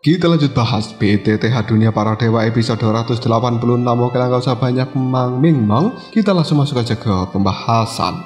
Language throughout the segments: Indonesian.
Kita lanjut bahas BTTH Dunia Para Dewa episode 186. Oke lah, gak usah banyak ming-mong, kita langsung masuk aja ke pembahasan.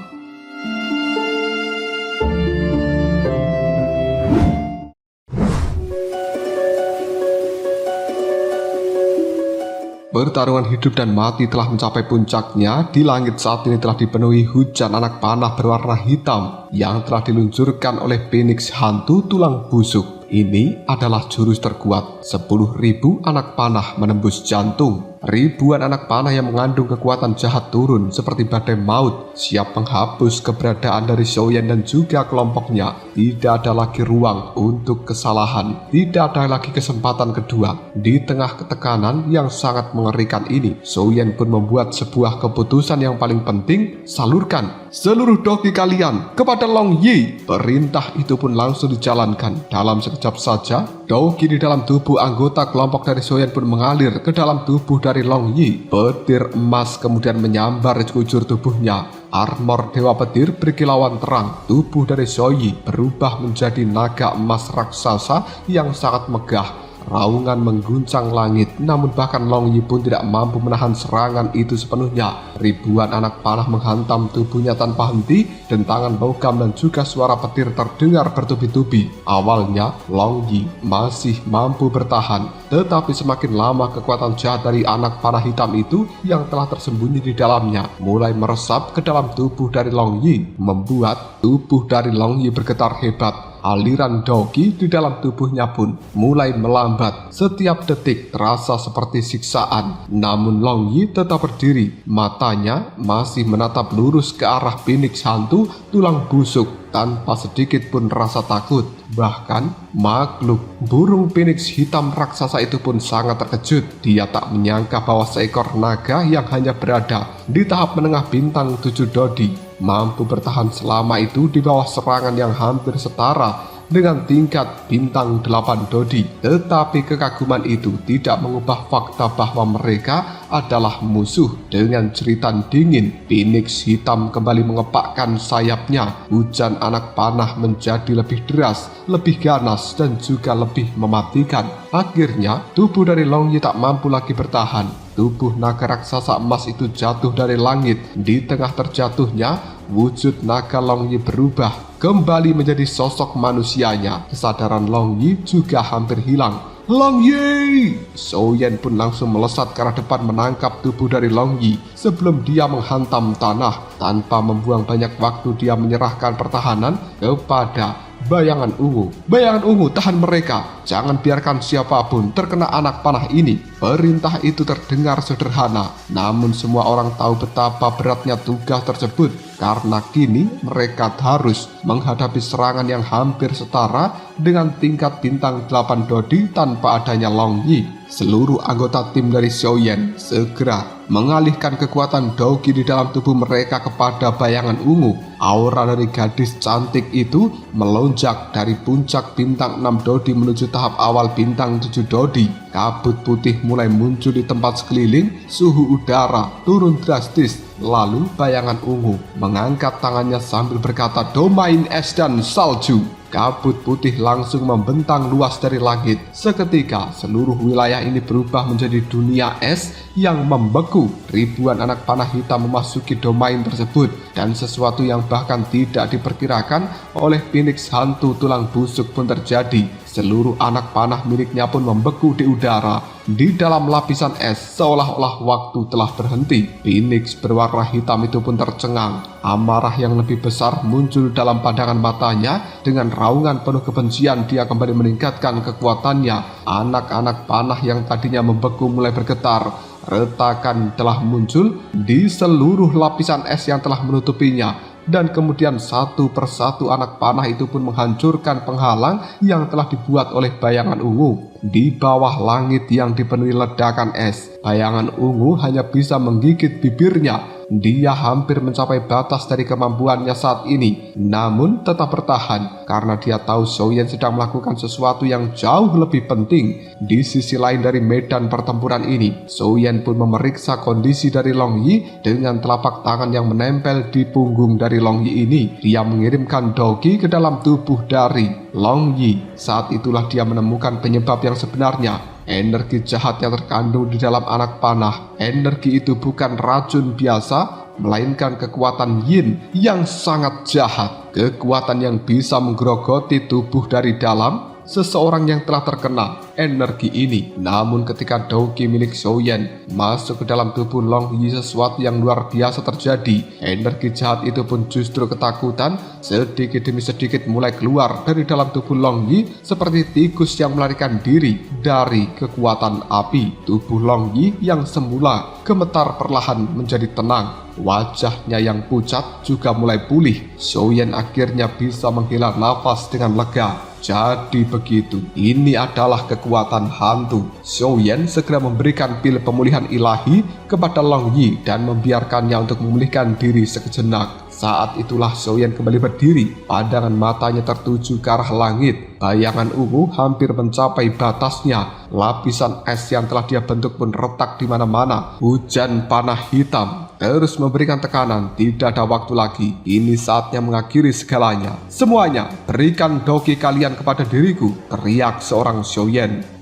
Pertarungan hidup dan mati telah mencapai puncaknya. Di langit saat ini telah dipenuhi hujan anak panah berwarna hitam yang telah diluncurkan oleh Phoenix hantu tulang busuk. Ini adalah jurus terkuat. 10.000 anak panah menembus jantung. Ribuan anak panah yang mengandung kekuatan jahat turun seperti badai maut, siap menghapus keberadaan dari Xiaoyan dan juga kelompoknya. Tidak ada lagi ruang untuk kesalahan. Tidak ada lagi kesempatan kedua. Di tengah ketekanan yang sangat mengerikan ini, Xiaoyan pun membuat sebuah keputusan yang paling penting. Salurkan seluruh doki kalian kepada Long Yi. Perintah itu pun langsung dijalankan. Dalam sekejap saja, doki di dalam tubuh anggota kelompok dari Xiaoyan pun mengalir ke dalam tubuh dari Long Yi. Petir emas kemudian menyambar di sekujur tubuhnya. Armor Dewa Petir berkilauan terang. Tubuh dari Xiaoyi berubah menjadi naga emas raksasa yang sangat megah. Raungan mengguncang langit, namun bahkan Long Yi pun tidak mampu menahan serangan itu sepenuhnya. Ribuan anak panah menghantam tubuhnya tanpa henti, dentangan logam dan juga suara petir terdengar bertubi-tubi. Awalnya Long Yi masih mampu bertahan, tetapi semakin lama kekuatan jahat dari anak panah hitam itu yang telah tersembunyi di dalamnya mulai meresap ke dalam tubuh dari Long Yi, membuat tubuh dari Long Yi bergetar hebat. Aliran doki di dalam tubuhnya pun mulai melambat. Setiap detik terasa seperti siksaan. Namun Long Yi tetap berdiri. Matanya masih menatap lurus ke arah Phoenix hantu tulang busuk tanpa sedikit pun rasa takut. Bahkan makhluk burung Phoenix hitam raksasa itu pun sangat terkejut. Dia tak menyangka bahwa seekor naga yang hanya berada di tahap menengah bintang 7 dodi mampu bertahan selama itu di bawah serangan yang hampir setara dengan tingkat bintang 8 dodi. Tetapi kekaguman itu tidak mengubah fakta bahwa mereka adalah musuh. Dengan jeritan dingin, Phoenix hitam kembali mengepakkan sayapnya. Hujan anak panah menjadi lebih deras, lebih ganas dan juga lebih mematikan. Akhirnya tubuh dari Long Yi tak mampu lagi bertahan. Tubuh naga raksasa emas itu jatuh dari langit. Di tengah terjatuhnya, wujud naga Long Yi berubah kembali menjadi sosok manusianya. Kesadaran Long Yi juga hampir hilang. Long Yi! Xiaoyan pun langsung melesat ke arah depan menangkap tubuh dari Long Yi sebelum dia menghantam tanah. Tanpa membuang banyak waktu, dia menyerahkan pertahanan kepada Bayangan Ungu. Bayangan Ungu, tahan mereka. Jangan biarkan siapapun terkena anak panah ini. Perintah itu terdengar sederhana, namun semua orang tahu betapa beratnya tugas tersebut. Karena kini mereka harus menghadapi serangan yang hampir setara dengan tingkat bintang 8 dodi tanpa adanya Long Yi. Seluruh anggota tim dari Xiaoyan segera mengalihkan kekuatan doki di dalam tubuh mereka kepada Bayangan Ungu. Aura dari gadis cantik itu melonjak dari puncak bintang 6 dodi menuju tahap awal bintang 7 dodi. Kabut putih mulai muncul di tempat sekeliling, suhu udara turun drastis. Lalu Bayangan Ungu mengangkat tangannya sambil berkata, "Domain es dan salju." Kabut putih langsung membentang luas dari langit. Seketika seluruh wilayah ini berubah menjadi dunia es yang membeku. Ribuan anak panah hitam memasuki domain tersebut, dan sesuatu yang bahkan tidak diperkirakan oleh Phoenix hantu tulang busuk pun terjadi. Seluruh anak panah miliknya pun membeku di udara. Di dalam lapisan es, seolah-olah waktu telah berhenti. Phoenix berwarna hitam itu pun tercengang. Amarah yang lebih besar muncul dalam pandangan matanya. Dengan raungan penuh kebencian, dia kembali meningkatkan kekuatannya. Anak-anak panah yang tadinya membeku mulai bergetar. Retakan telah muncul di seluruh lapisan es yang telah menutupinya. Dan kemudian satu persatu anak panah itu pun menghancurkan penghalang yang telah dibuat oleh Bayangan Ungu. Di bawah langit yang dipenuhi ledakan es, Bayangan ungu hanya bisa menggigit bibirnya. Dia hampir mencapai batas dari kemampuannya saat ini, namun tetap bertahan karena dia tahu Xiaoyan sedang melakukan sesuatu yang jauh lebih penting. Di sisi lain dari medan pertempuran ini, Xiaoyan pun memeriksa kondisi dari Long Yi dengan telapak tangan yang menempel di punggung dari Long Yi ini. Dia mengirimkan Doqi ke dalam tubuh dari Long Yi. Saat itulah dia menemukan penyebab yang sebenarnya. Energi jahat yang terkandung di dalam anak panah. Energi itu bukan racun biasa, melainkan kekuatan yin yang sangat jahat. Kekuatan yang bisa menggerogoti tubuh dari dalam seseorang yang telah terkena energi ini. Namun ketika Doqi milik Xiaoyan masuk ke dalam tubuh Long Yi, sesuatu yang luar biasa terjadi. Energi jahat itu pun justru ketakutan sedikit demi sedikit mulai keluar dari dalam tubuh Long Yi seperti tikus yang melarikan diri dari kekuatan api. Tubuh Long Yi yang semula gemetar perlahan menjadi tenang. Wajahnya yang pucat juga mulai pulih. Xiaoyan akhirnya bisa menghela nafas dengan lega. Jadi begitu, ini adalah kekuatan hantu. Xiaoyan segera memberikan pil pemulihan ilahi kepada Long Yi dan membiarkannya untuk memulihkan diri sejenak. Saat itulah Xiaoyan kembali berdiri, pandangan matanya tertuju ke arah langit. Bayangan ungu hampir mencapai batasnya. Lapisan es yang telah dia bentuk pun retak di mana-mana. Hujan panah hitam terus memberikan tekanan. Tidak ada waktu lagi. Ini saatnya mengakhiri segalanya. Semuanya, berikan Doqi kalian kepada diriku, teriak seorang Xiaoyan.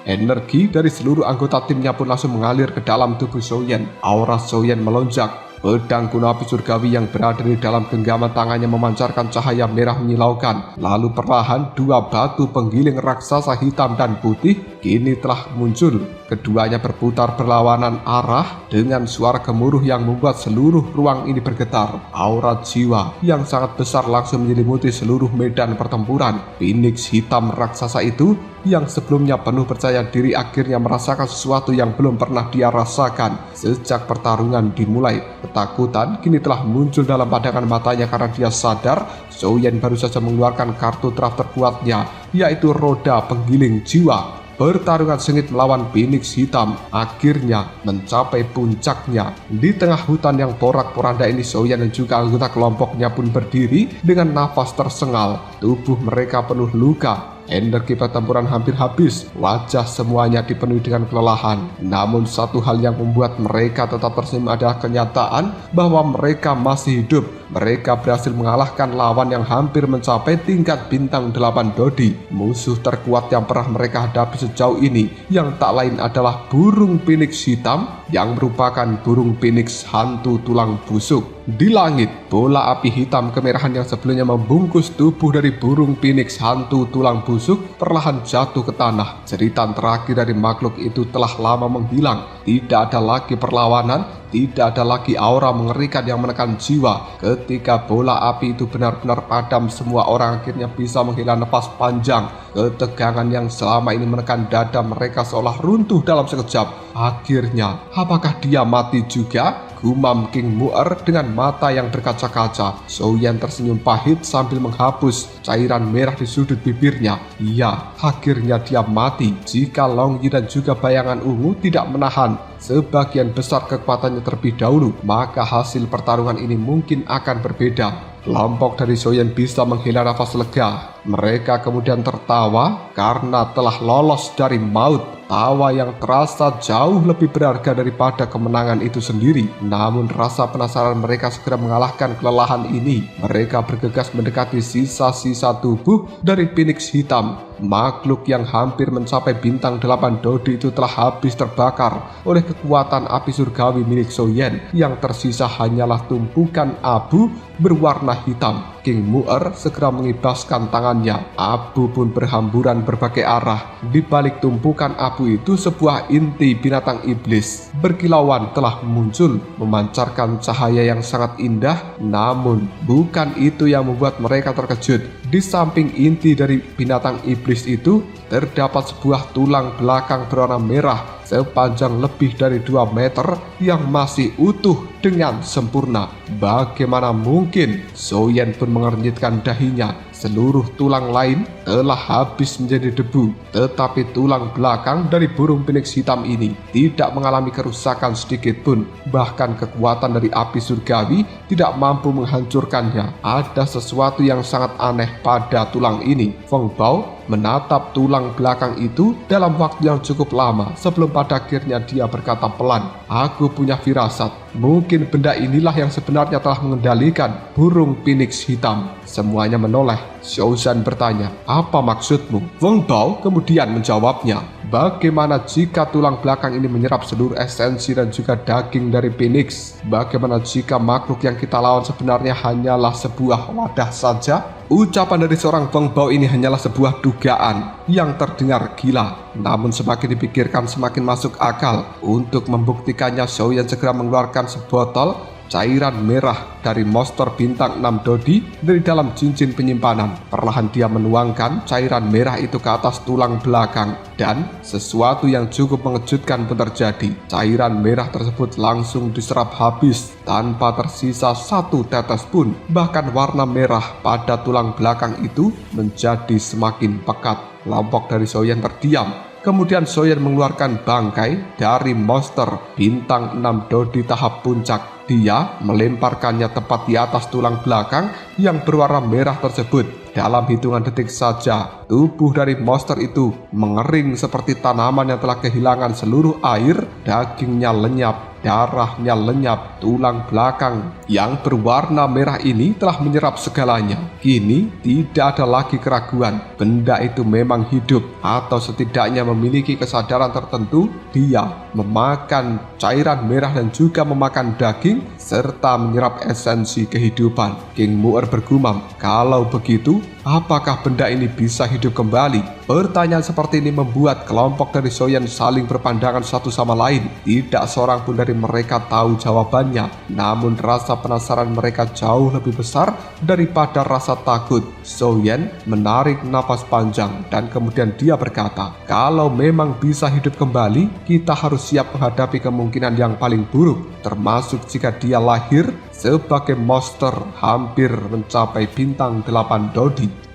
Energi dari seluruh anggota timnya pun langsung mengalir ke dalam tubuh Xiaoyan. Aura Xiaoyan melonjak. Pedang kuno api surgawi yang berada di dalam genggaman tangannya memancarkan cahaya merah menyilaukan. Lalu perlahan dua batu penggiling raksasa hitam dan putih kini telah muncul. Keduanya berputar berlawanan arah dengan suara gemuruh yang membuat seluruh ruang ini bergetar. Aura jiwa yang sangat besar langsung menyelimuti seluruh medan pertempuran. Phoenix hitam raksasa itu yang sebelumnya penuh percaya diri akhirnya merasakan sesuatu yang belum pernah dia rasakan sejak pertarungan dimulai. Ketakutan kini telah muncul dalam pandangan matanya karena dia sadar Xiaoyan baru saja mengeluarkan kartu traf terkuatnya, yaitu roda penggiling jiwa. Pertarungan sengit melawan Phoenix hitam akhirnya mencapai puncaknya. Di tengah hutan yang porak-poranda ini, Xiaoyan dan juga anggota kelompoknya pun berdiri dengan nafas tersengal. Tubuh mereka penuh luka. Energi pertempuran hampir habis. Wajah semuanya dipenuhi dengan kelelahan. Namun satu hal yang membuat mereka tetap tersenyum adalah kenyataan bahwa mereka masih hidup. Mereka berhasil mengalahkan lawan yang hampir mencapai tingkat bintang 8 Dodi. Musuh terkuat yang pernah mereka hadapi sejauh ini yang tak lain adalah burung Phoenix hitam yang merupakan burung Phoenix hantu tulang busuk. Di langit, bola api hitam kemerahan yang sebelumnya membungkus tubuh dari burung Phoenix hantu tulang busuk perlahan jatuh ke tanah. Jeritan terakhir dari makhluk itu telah lama menghilang. Tidak ada lagi perlawanan, tidak ada lagi aura mengerikan yang menekan jiwa. Ketika bola api itu benar-benar padam, semua orang akhirnya bisa menghela nafas panjang. Ketegangan yang selama ini menekan dada mereka seolah runtuh dalam sekejap. Akhirnya, apakah dia mati juga? Gumam King Mu'er dengan mata yang berkaca-kaca. Xiaoyan tersenyum pahit sambil menghapus cairan merah di sudut bibirnya. Iya, akhirnya dia mati. Jika Long Yi dan juga bayangan ungu tidak menahan sebagian besar kekuatannya terlebih dahulu, maka hasil pertarungan ini mungkin akan berbeda. Kelompok dari Xiaoyan bisa menghela nafas lega. Mereka kemudian tertawa karena telah lolos dari maut. Tawa yang terasa jauh lebih berharga daripada kemenangan itu sendiri. Namun rasa penasaran mereka segera mengalahkan kelelahan ini. Mereka bergegas mendekati sisa-sisa tubuh dari Phoenix hitam. Makhluk yang hampir mencapai bintang 8 Dodi itu telah habis terbakar oleh kekuatan api surgawi milik Xiaoyan. Yang tersisa hanyalah tumpukan abu berwarna hitam. King Mu'er segera mengibaskan tangannya. Abu pun berhamburan berbagai arah. Di balik tumpukan abu itu sebuah inti binatang iblis berkilauan telah muncul, memancarkan cahaya yang sangat indah. Namun bukan itu yang membuat mereka terkejut. Di samping inti dari binatang iblis itu terdapat sebuah tulang belakang berwarna merah sepanjang lebih dari 2 meter yang masih utuh dengan sempurna. Bagaimana mungkin? Soyen pun mengernyitkan dahinya. Seluruh tulang lain telah habis menjadi debu, tetapi tulang belakang dari burung phoenix hitam ini tidak mengalami kerusakan sedikit pun. Bahkan kekuatan dari api surgawi tidak mampu menghancurkannya. Ada sesuatu yang sangat aneh pada tulang ini. Feng Bao menatap tulang belakang itu dalam waktu yang cukup lama sebelum pada akhirnya dia berkata pelan, "Aku punya firasat. Mungkin benda inilah yang sebenarnya telah mengendalikan burung phoenix hitam." Semuanya menoleh. Xiaozhan bertanya, "Apa maksudmu?" Feng Bao kemudian menjawabnya, "Bagaimana jika tulang belakang ini menyerap seluruh esensi dan juga daging dari phoenix? Bagaimana jika makhluk yang kita lawan sebenarnya hanyalah sebuah wadah saja?" Ucapan dari seorang Feng Bao ini hanyalah sebuah dugaan yang terdengar gila. Namun semakin dipikirkan semakin masuk akal. Untuk membuktikannya, Xiaoyan segera mengeluarkan sebotol cairan merah dari monster bintang 6 Dodi dari dalam cincin penyimpanan. Perlahan dia menuangkan cairan merah itu ke atas tulang belakang, dan sesuatu yang cukup mengejutkan pun terjadi. Cairan merah tersebut langsung diserap habis tanpa tersisa satu tetes pun. Bahkan warna merah pada tulang belakang itu menjadi semakin pekat. Kelompok dari Xiaoyan terdiam. Kemudian Xiaoyan mengeluarkan bangkai dari monster bintang 6 Dodi tahap puncak. Dia melemparkannya tepat di atas tulang belakang yang berwarna merah tersebut. Dalam hitungan detik saja, tubuh dari monster itu mengering seperti tanaman yang telah kehilangan seluruh air. Dagingnya lenyap, darahnya lenyap, tulang belakang yang berwarna merah ini telah menyerap segalanya. Kini tidak ada lagi keraguan, benda itu memang hidup atau setidaknya memiliki kesadaran tertentu. Dia memakan cairan merah dan juga memakan daging serta menyerap esensi kehidupan. King Mu'er bergumam, "Kalau begitu, apakah benda ini bisa hidup kembali?" Pertanyaan seperti ini membuat kelompok dari Xiaoyan saling berpandangan satu sama lain. Tidak seorang pun dari mereka tahu jawabannya. Namun rasa penasaran mereka jauh lebih besar daripada rasa takut. Xiaoyan menarik nafas panjang dan kemudian dia berkata, "Kalau memang bisa hidup kembali, kita harus siap menghadapi kemungkinan yang paling buruk, termasuk jika dia lahir sebagai monster hampir mencapai bintang 8 Dodi."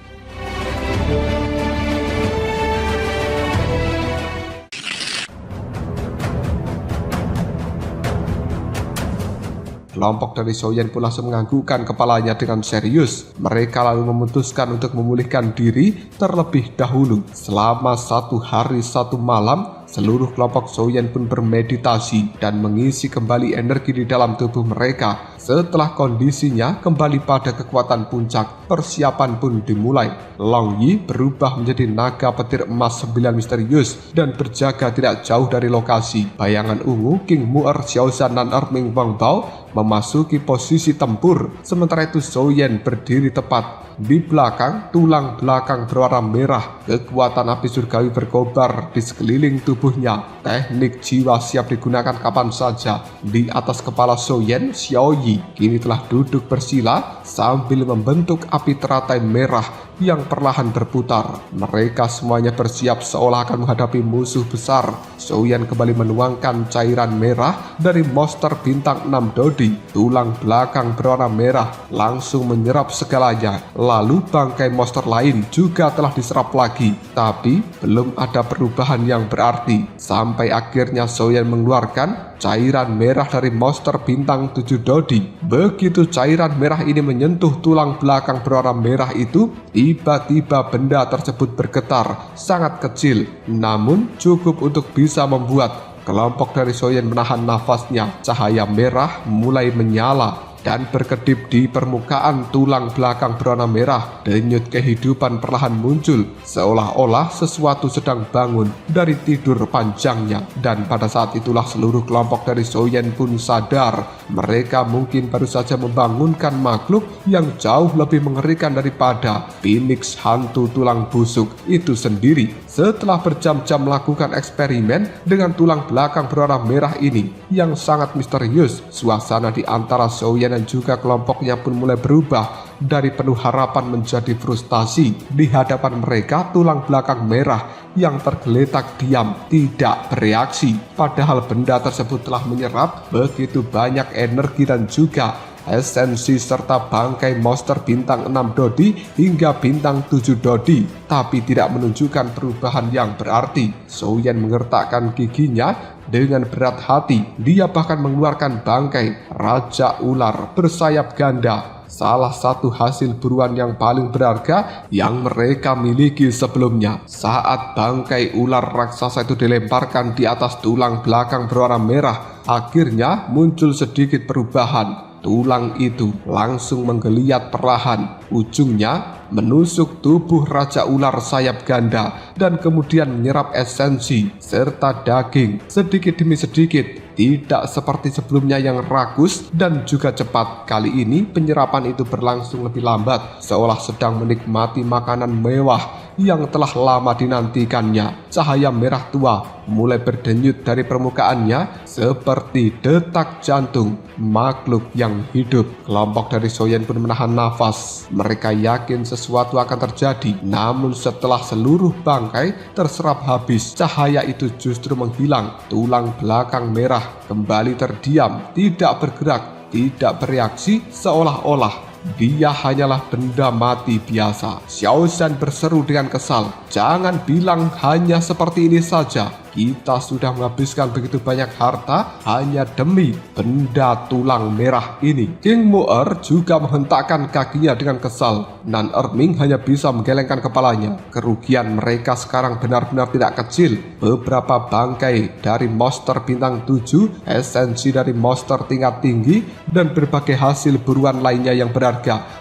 Kelompok dari Xiaoyan pun langsung menganggukkan kepalanya dengan serius. Mereka lalu memutuskan untuk memulihkan diri terlebih dahulu. Selama 1 hari 1 malam, seluruh kelompok Xiaoyan pun bermeditasi dan mengisi kembali energi di dalam tubuh mereka. Setelah kondisinya kembali pada kekuatan puncak, persiapan pun dimulai. Long Yi berubah menjadi naga petir emas 9 misterius dan berjaga tidak jauh dari lokasi. Bayangan ungu, King Mu'er, Xiaozhan, dan Erming Feng Bao memasuki posisi tempur. Sementara itu Xiaoyan berdiri tepat di belakang tulang belakang berwarna merah. Kekuatan api surgawi berkobar di sekeliling tubuhnya. Teknik jiwa siap digunakan kapan saja. Di atas kepala Xiaoyan, Xiao Yi kini telah duduk bersila sambil membentuk api teratai merah yang perlahan berputar. Mereka semuanya bersiap seolah akan menghadapi musuh besar. Xiaoyan kembali menuangkan cairan merah dari monster bintang 6 Dodi. Tulang belakang berwarna merah langsung menyerap segalanya. Lalu bangkai monster lain juga telah diserap lagi. Tapi belum ada perubahan yang berarti. Sampai akhirnya Xiaoyan mengeluarkan cairan merah dari monster bintang 7 Dodi. Begitu cairan merah ini menyentuh tulang belakang berwarna merah itu, tiba-tiba benda tersebut bergetar sangat kecil, namun cukup untuk bisa membuat kelompok dari Xiaoyan menahan nafasnya. Cahaya merah mulai menyala dan berkedip di permukaan tulang belakang berwarna merah. Denyut kehidupan perlahan muncul, seolah-olah sesuatu sedang bangun dari tidur panjangnya. Dan pada saat itulah seluruh kelompok dari Xiaoyan pun sadar. Mereka mungkin baru saja membangunkan makhluk yang jauh lebih mengerikan daripada phoenix hantu tulang busuk itu sendiri. Setelah berjam-jam melakukan eksperimen dengan tulang belakang berwarna merah ini yang sangat misterius, suasana di antara Xiaoyan dan juga kelompoknya pun mulai berubah dari penuh harapan menjadi frustasi. Di hadapan mereka, tulang belakang merah yang tergeletak diam tidak bereaksi, padahal benda tersebut telah menyerap begitu banyak energi dan juga esensi serta bangkai monster bintang 6 Dodi hingga bintang 7 Dodi, tapi tidak menunjukkan perubahan yang berarti. Xiaoyan mengertakkan giginya dengan berat hati. Dia bahkan mengeluarkan bangkai Raja Ular bersayap ganda, salah satu hasil buruan yang paling berharga yang mereka miliki sebelumnya. Saat bangkai ular raksasa itu dilemparkan di atas tulang belakang berwarna merah, akhirnya muncul sedikit perubahan. Tulang itu langsung menggeliat perlahan, ujungnya menusuk tubuh Raja Ular sayap ganda dan kemudian menyerap esensi serta daging sedikit demi sedikit. Tidak seperti sebelumnya yang rakus dan juga cepat. Kali ini penyerapan itu berlangsung lebih lambat, seolah sedang menikmati makanan mewah yang telah lama dinantikannya. Cahaya merah tua mulai berdenyut dari permukaannya seperti detak jantung makhluk yang hidup. Kelompok dari Xiaoyan pun menahan nafas. Mereka yakin sesuatu akan terjadi, namun setelah seluruh bangkai terserap habis, cahaya itu justru menghilang. Tulang belakang merah kembali terdiam, tidak bergerak, tidak bereaksi, seolah-olah dia hanyalah benda mati biasa. Xiao Shan berseru dengan kesal, "Jangan bilang hanya seperti ini saja. Kita sudah menghabiskan begitu banyak harta hanya demi benda tulang merah ini." King Mu'er juga menghentakkan kakinya dengan kesal. Nan Erming hanya bisa menggelengkan kepalanya. Kerugian mereka sekarang benar-benar tidak kecil. Beberapa bangkai dari monster bintang 7, esensi dari monster tingkat tinggi, dan berbagai hasil buruan lainnya yang berharga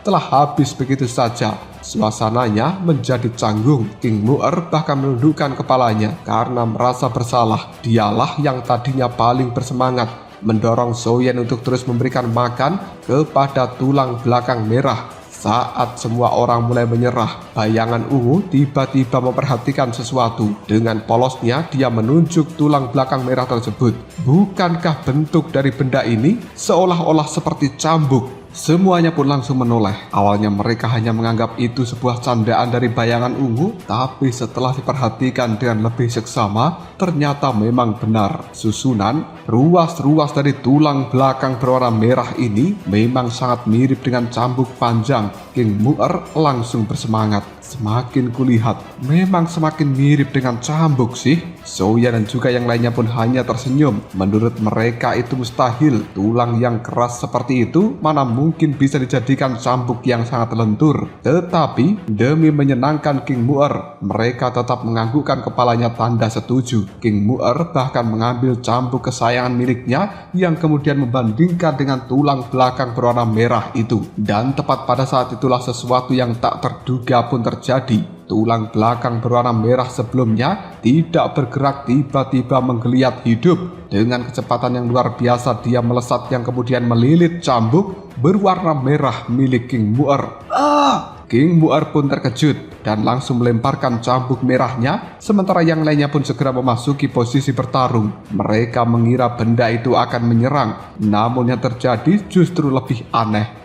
telah habis begitu saja. Suasananya menjadi canggung. King Mu'er bahkan menundukkan kepalanya karena merasa bersalah. Dialah yang tadinya paling bersemangat mendorong Xiaoyan untuk terus memberikan makan kepada tulang belakang merah. Saat semua orang mulai menyerah, bayangan ungu tiba-tiba memperhatikan sesuatu. Dengan polosnya dia menunjuk tulang belakang merah tersebut. Bukankah bentuk dari benda ini seolah-olah seperti cambuk? Semuanya pun langsung menoleh. Awalnya mereka hanya menganggap itu sebuah candaan dari bayangan ungu, tapi setelah diperhatikan dengan lebih seksama, ternyata memang benar. Susunan ruas-ruas dari tulang belakang berwarna merah ini memang sangat mirip dengan cambuk panjang. King Mu'er langsung bersemangat. Semakin kulihat, memang semakin mirip dengan cambuk sih. Xiaoyan dan juga yang lainnya pun hanya tersenyum. Menurut mereka itu mustahil. Tulang yang keras seperti itu mana mungkin bisa dijadikan cambuk yang sangat lentur. Tetapi demi menyenangkan King Mu'er, mereka tetap menganggukkan kepalanya tanda setuju. King Mu'er bahkan mengambil cambuk kesayangan miliknya yang kemudian membandingkan dengan tulang belakang berwarna merah itu. Dan tepat pada saat itulah sesuatu yang tak terduga pun terjadi. Tulang belakang berwarna merah sebelumnya tidak bergerak tiba-tiba menggeliat hidup. Dengan kecepatan yang luar biasa dia melesat yang kemudian melilit cambuk berwarna merah milik King Mu'er. King Mu'er pun terkejut dan langsung melemparkan cambuk merahnya, sementara yang lainnya pun segera memasuki posisi bertarung. Mereka mengira benda itu akan menyerang, namun yang terjadi justru lebih aneh.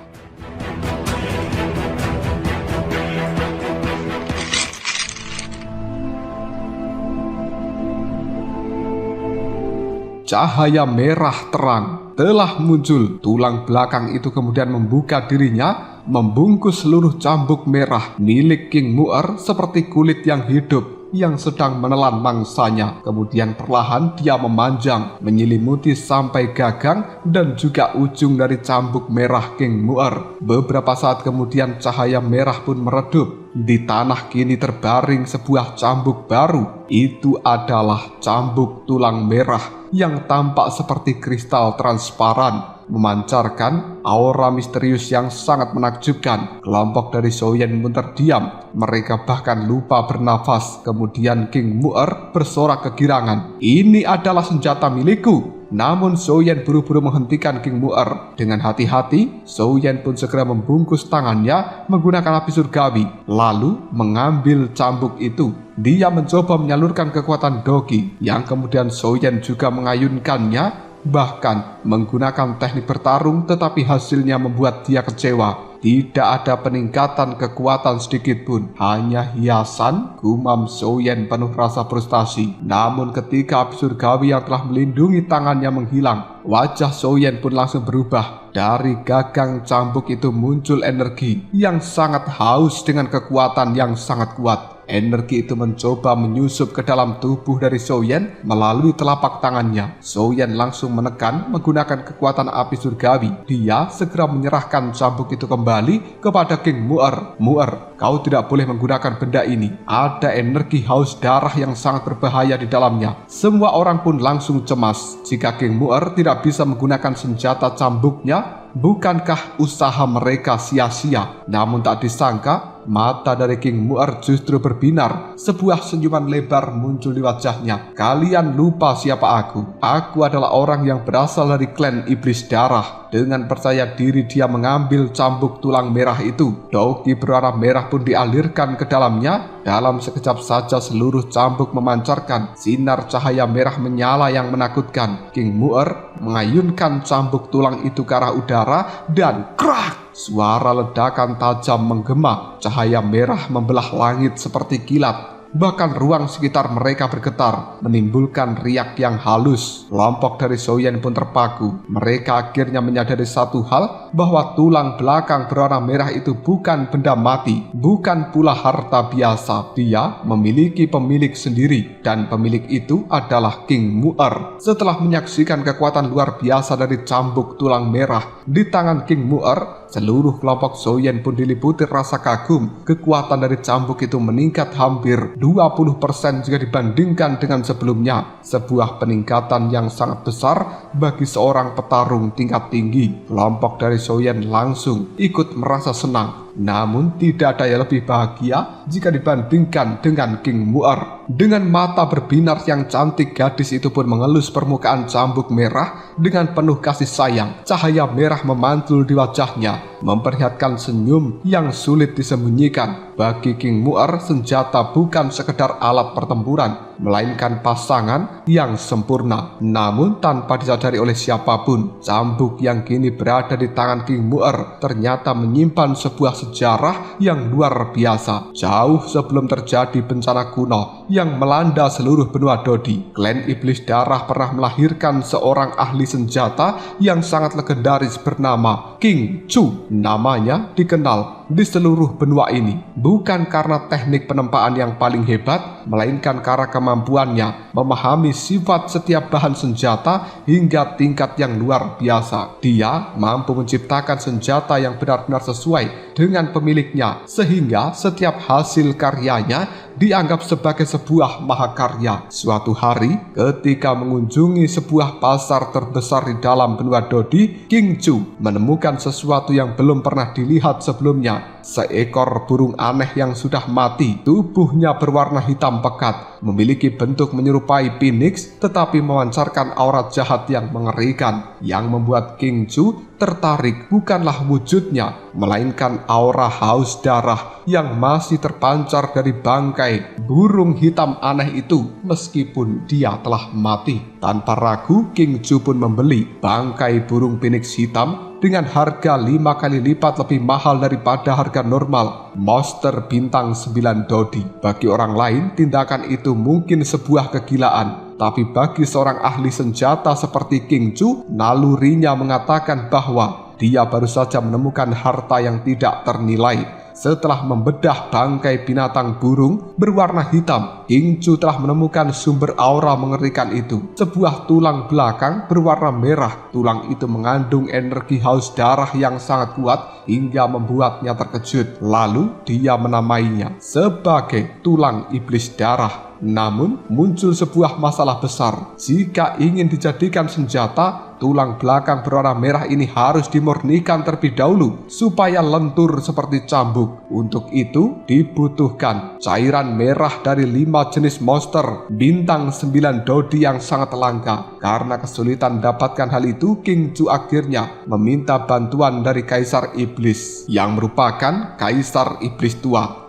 Cahaya merah terang telah muncul. Tulang belakang itu kemudian membuka dirinya, membungkus seluruh cambuk merah milik King Mu'er seperti kulit yang hidup yang sedang menelan mangsanya. Kemudian perlahan dia memanjang, menyelimuti sampai gagang dan juga ujung dari cambuk merah King Mu'er. Beberapa saat kemudian cahaya merah pun meredup. Di tanah kini terbaring sebuah cambuk baru. Itu adalah cambuk tulang merah yang tampak seperti kristal transparan, memancarkan aura misterius yang sangat menakjubkan. Kelompok dari Xiaoyan pun terdiam. Mereka bahkan lupa bernafas. Kemudian King Mu'er bersorak kegirangan, "Ini adalah senjata milikku." Namun Souyan buru-buru menghentikan King Mu'er. Dengan hati-hati, Souyan pun segera membungkus tangannya menggunakan api surgawi, lalu mengambil cambuk itu. Dia mencoba menyalurkan kekuatan Dogi, yang kemudian Souyan juga mengayunkannya, bahkan menggunakan teknik bertarung, tetapi hasilnya membuat dia kecewa. Tidak ada peningkatan kekuatan sedikit pun, hanya hiasan, gumam Souyan penuh rasa frustasi. Namun ketika api surgawi yang telah melindungi tangannya menghilang, wajah Souyan pun langsung berubah. Dari gagang cambuk itu muncul energi yang sangat haus dengan kekuatan yang sangat kuat. Energi itu mencoba menyusup ke dalam tubuh dari Souyan melalui telapak tangannya. Souyan langsung menekan menggunakan kekuatan api surgawi. Dia segera menyerahkan cambuk itu kembali kepada King Mu'er. Mu'er, kau tidak boleh menggunakan benda ini. Ada energi haus darah yang sangat berbahaya di dalamnya. Semua orang pun langsung cemas. Jika King Mu'er tidak bisa menggunakan senjata cambuknya, bukankah usaha mereka sia-sia? Namun tak disangka, mata dari King Mu'er justru berbinar. Sebuah senyuman lebar muncul di wajahnya. Kalian lupa siapa aku. Aku adalah orang yang berasal dari klan Iblis Darah. Dengan percaya diri dia mengambil cambuk tulang merah itu. Dogi berwarna merah pun dialirkan ke dalamnya. Dalam sekejap saja seluruh cambuk memancarkan sinar cahaya merah menyala yang menakutkan. King Mu'er mengayunkan cambuk tulang itu ke arah udara dan krak! Suara ledakan tajam menggema, cahaya merah membelah langit seperti kilat. Bahkan ruang sekitar mereka bergetar, menimbulkan riak yang halus. Kelompok dari Souyan pun terpaku. Mereka akhirnya menyadari satu hal, bahwa tulang belakang berwarna merah itu bukan benda mati, bukan pula harta biasa. Dia memiliki pemilik sendiri, dan pemilik itu adalah King Mu'er. Setelah menyaksikan kekuatan luar biasa dari cambuk tulang merah di tangan King Mu'er, seluruh kelompok Souyan pun diliputi rasa kagum. Kekuatan dari cambuk itu meningkat hampir 20% jika dibandingkan dengan sebelumnya. Sebuah peningkatan yang sangat besar bagi seorang petarung tingkat tinggi. Kelompok dari Souyan langsung ikut merasa senang. Namun tidak ada yang lebih bahagia jika dibandingkan dengan King Mu'er. Dengan mata berbinar yang cantik, gadis itu pun mengelus permukaan cambuk merah dengan penuh kasih sayang. Cahaya merah memantul di wajahnya, memperlihatkan senyum yang sulit disembunyikan. Bagi King Mu'er, senjata bukan sekedar alat pertempuran, melainkan pasangan yang sempurna. Namun tanpa disadari oleh siapapun, cambuk yang kini berada di tangan King Mu'er ternyata menyimpan sebuah sejarah yang luar biasa. Jauh sebelum terjadi bencana kuno yang melanda seluruh benua Dodi, klan Iblis Darah pernah melahirkan seorang ahli senjata yang sangat legendaris bernama King Chu. Namanya dikenal di seluruh benua ini, bukan karena teknik penempaan yang paling hebat, melainkan karena kemampuannya memahami sifat setiap bahan senjata hingga tingkat yang luar biasa. Dia mampu menciptakan senjata yang benar-benar sesuai dengan pemiliknya, sehingga setiap hasil karyanya dianggap sebagai sebuah mahakarya. Suatu hari, ketika mengunjungi sebuah pasar terbesar di dalam benua Dodi, King Chu menemukan sesuatu yang belum pernah dilihat sebelumnya. Seekor burung aneh yang sudah mati. Tubuhnya berwarna hitam pekat, memiliki bentuk menyerupai phoenix, tetapi memancarkan aura jahat yang mengerikan. Yang membuat King Chu tertarik bukanlah wujudnya, melainkan aura haus darah yang masih terpancar dari bangkai burung hitam aneh itu meskipun dia telah mati. Tanpa ragu, King Chu pun membeli bangkai burung phoenix hitam dengan harga 5 kali lipat lebih mahal daripada harga normal monster bintang 9 Dodi. Bagi orang lain, tindakan itu mungkin sebuah kegilaan. Tapi bagi seorang ahli senjata seperti King Chu, nalurinya mengatakan bahwa dia baru saja menemukan harta yang tidak ternilai. Setelah membedah bangkai binatang burung berwarna hitam, King Chu telah menemukan sumber aura mengerikan itu. Sebuah tulang belakang berwarna merah. Tulang itu mengandung energi haus darah yang sangat kuat hingga membuatnya terkejut. Lalu dia menamainya sebagai tulang iblis darah. Namun muncul sebuah masalah besar. Jika ingin dijadikan senjata, tulang belakang berwarna merah ini harus dimurnikan terlebih dahulu supaya lentur seperti cambuk. Untuk itu dibutuhkan cairan merah dari 5 jenis monster bintang 9 Dodi yang sangat langka. Karena kesulitan mendapatkan hal itu, King Ju akhirnya meminta bantuan dari Kaisar Iblis yang merupakan Kaisar Iblis tua.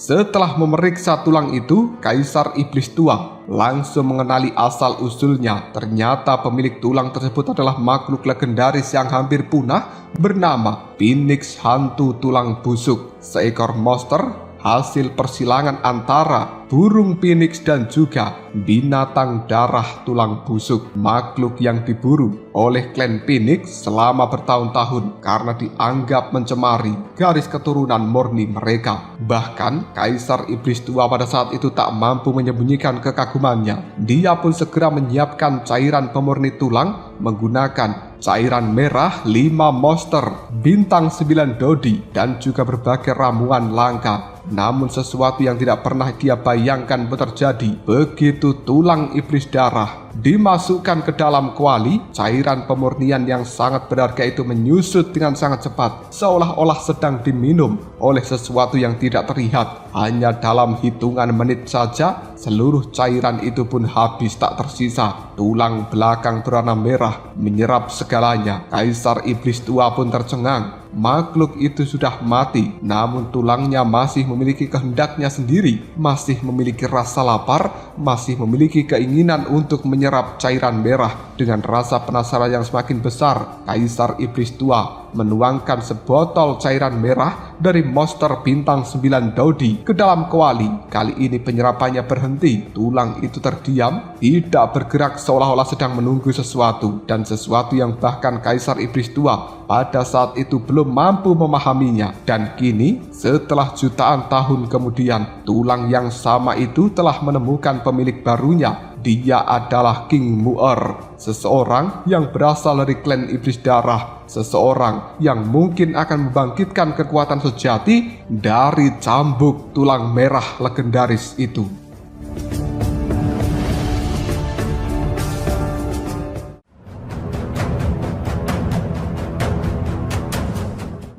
Setelah memeriksa tulang itu, Kaisar Iblis tua langsung mengenali asal-usulnya. Ternyata pemilik tulang tersebut adalah makhluk legendaris yang hampir punah bernama Phoenix Hantu Tulang Busuk, seekor monster hasil persilangan antara burung phoenix dan juga binatang darah tulang busuk. Makhluk yang diburu oleh klan Phoenix selama bertahun-tahun karena dianggap mencemari garis keturunan murni mereka. Bahkan Kaisar Iblis tua pada saat itu tak mampu menyembunyikan kekagumannya. Dia pun segera menyiapkan cairan pemurni tulang menggunakan cairan merah 5 monster bintang 9 Dodi dan juga berbagai ramuan langka. Namun sesuatu yang tidak pernah dia bayangkan terjadi begitu tulang iblis darah dimasukkan ke dalam kuali. Cairan pemurnian yang sangat berharga itu menyusut dengan sangat cepat, seolah-olah sedang diminum oleh sesuatu yang tidak terlihat. Hanya dalam hitungan menit saja seluruh cairan itu pun habis tak tersisa. Tulang belakang berwarna merah menyerap segalanya. Kaisar Iblis tua pun tercengang. Makhluk itu sudah mati, namun tulangnya masih memiliki kehendaknya sendiri, masih memiliki rasa lapar, masih memiliki keinginan untuk menyerap cairan merah. Dengan rasa penasaran yang semakin besar, Kaisar Iblis tua menuangkan sebotol cairan merah dari monster bintang 9 Dodi ke dalam kuali. Kali ini penyerapannya berhenti. Tulang itu terdiam, tidak bergerak, seolah-olah sedang menunggu sesuatu, dan sesuatu yang bahkan Kaisar Iblis tua pada saat itu belum mampu memahaminya. Dan kini setelah jutaan tahun kemudian, tulang yang sama itu telah menemukan pemilik barunya. Dia adalah King Mu'er, seseorang yang berasal dari klan Iblis Darah, seseorang yang mungkin akan membangkitkan kekuatan sejati dari cambuk tulang merah legendaris itu.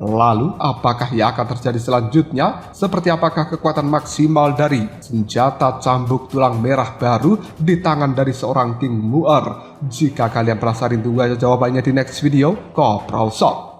Lalu, apakah yang akan terjadi selanjutnya? Seperti apakah kekuatan maksimal dari senjata cambuk tulang merah baru di tangan dari seorang King Mu'er? Jika kalian penasaran, tunggu aja jawabannya di next video. Kopral Shot.